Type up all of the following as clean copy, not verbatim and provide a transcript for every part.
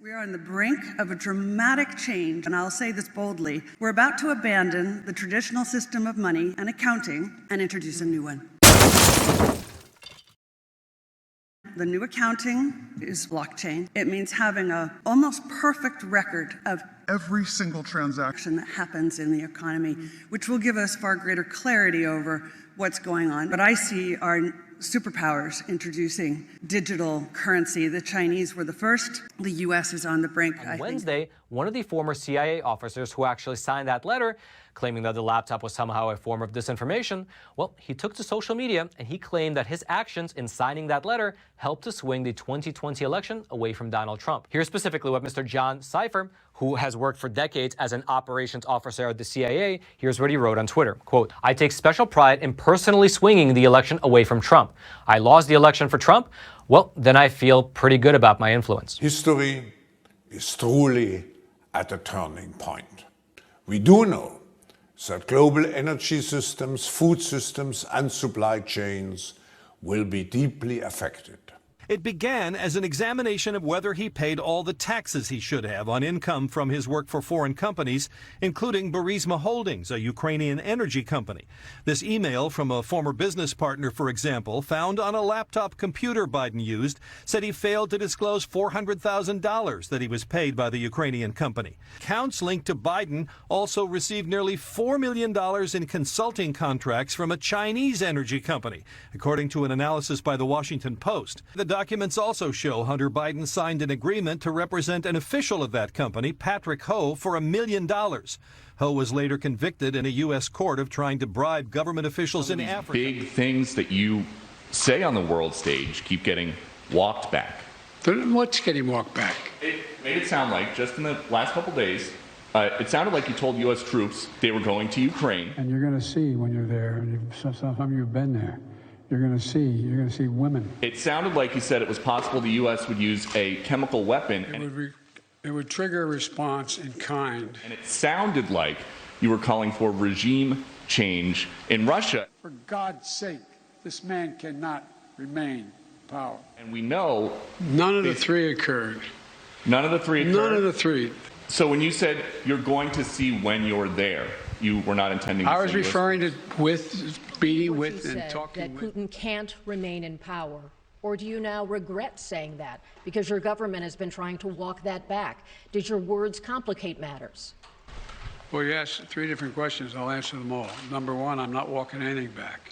We are on the brink of a dramatic change, and I'll say this boldly. We're about to abandon the traditional system of money and accounting and introduce a new one. The new accounting is blockchain. It means having an almost perfect record of every single transaction that happens in the economy, which will give us far greater clarity over what's going on. But I see our superpowers introducing digital currency. The Chinese were the first. The U.S. is on the brink, On Wednesday, one of the former CIA officers who actually signed that letter, claiming that the laptop was somehow a form of disinformation, well, he took to social media and he claimed that his actions in signing that letter helped to swing the 2020 election away from Donald Trump. Here's specifically what Mr. John Cipher, who has worked for decades as an operations officer at the CIA, here's what he wrote on Twitter. Quote, "I take special pride in personally swinging the election away from Trump. I lost the election for Trump. Well, then I feel pretty good about my influence." History is truly at a turning point. We do know that global energy systems, food systems, and supply chains will be deeply affected. It began as an examination of whether he paid all the taxes he should have on income from his work for foreign companies, including Burisma Holdings, a Ukrainian energy company. This email from a former business partner, for example, found on a laptop computer Biden used, said he failed to disclose $400,000 that he was paid by the Ukrainian company. Accounts linked to Biden also received nearly $4 million in consulting contracts from a Chinese energy company, according to an analysis by the Washington Post. The documents also show Hunter Biden signed an agreement to represent an official of that company, Patrick Ho, for $1 million. Ho was later convicted in a U.S. court of trying to bribe government officials in Africa. Big things that you say on the world stage keep getting walked back. What's getting walked back? It made it sound like, just in the last couple days, it sounded like you told U.S. troops they were going to Ukraine. And you're going to see when you're there, and some of you have been there, you're going to see women. It sounded like you said it was possible the U.S. would use a chemical weapon. It would trigger a response in kind. And it sounded like you were calling for regime change in Russia. For God's sake, this man cannot remain in power. And we know none of the three occurred. None of the three occurred? None of the three. So when you said you're going to see when you're there, you were not intending to I was say referring to meeting with and talking that with. Putin can't remain in power. Or do you now regret saying that because your government has been trying to walk that back? Did your words complicate matters? Well, you asked three different questions. I'll answer them all. Number one, I'm not walking anything back.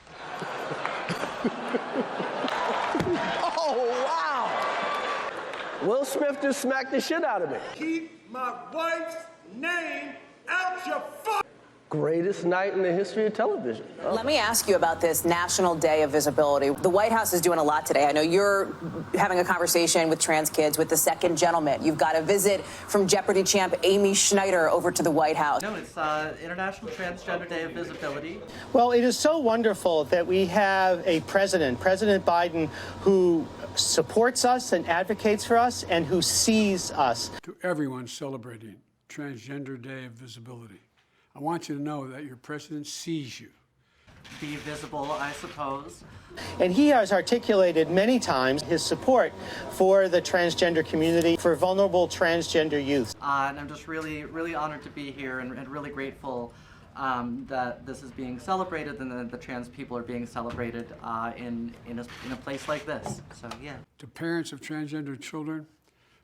Oh, wow. Will Smith just smacked the shit out of me. Keep my wife's name out your fuck. Greatest night in the history of television. Oh. Let me ask you about this National Day of Visibility. The White House is doing a lot today. I know you're having a conversation with trans kids with the second gentleman. You've got a visit from Jeopardy champ Amy Schneider over to the White House. No, it's International Transgender Day of Visibility. Well, it is so wonderful that we have a president, President Biden, who supports us and advocates for us and who sees us. To everyone celebrating Transgender Day of Visibility, I want you to know that your president sees you. Be visible, I suppose. And he has articulated many times his support for the transgender community, for vulnerable transgender youth. And I'm just really, really honored to be here and really grateful that this is being celebrated and that the trans people are being celebrated in a place like this. So, yeah. To parents of transgender children,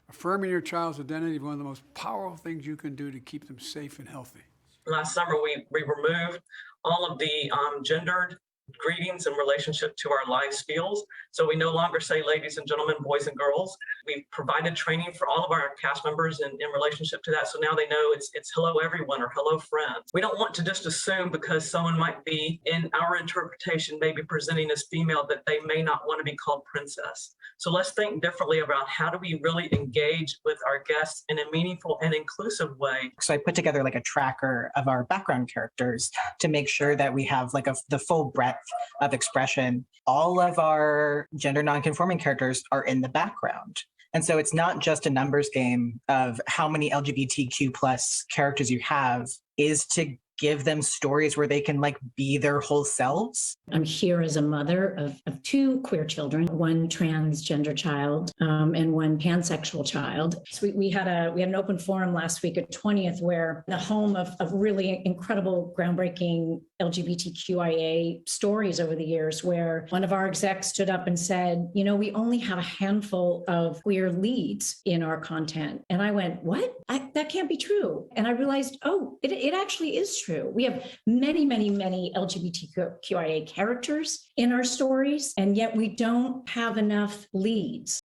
affirming your child's identity is one of the most powerful things you can do to keep them safe and healthy. Last summer, we removed all of the gendered greetings in relationship to our live spiels. So we no longer say ladies and gentlemen, boys and girls. We've provided training for all of our cast members in relationship to that. So now they know it's hello everyone or hello friends. We don't want to just assume because someone might be, in our interpretation, maybe presenting as female, that they may not want to be called princess. So let's think differently about how do we really engage with our guests in a meaningful and inclusive way. So I put together like a tracker of our background characters to make sure that we have like the full breadth of expression. All of our gender nonconforming characters are in the background. And so it's not just a numbers game of how many LGBTQ plus characters you have, is to give them stories where they can like be their whole selves. I'm here as a mother of two queer children, one transgender child and one pansexual child. So we had an open forum last week at 20th, where the home of really incredible, groundbreaking LGBTQIA stories over the years, where one of our execs stood up and said, you know, we only have a handful of queer leads in our content. And I went, what? That can't be true. And I realized, oh, it actually is true. We have many, many, many LGBTQIA characters in our stories, and yet we don't have enough leads.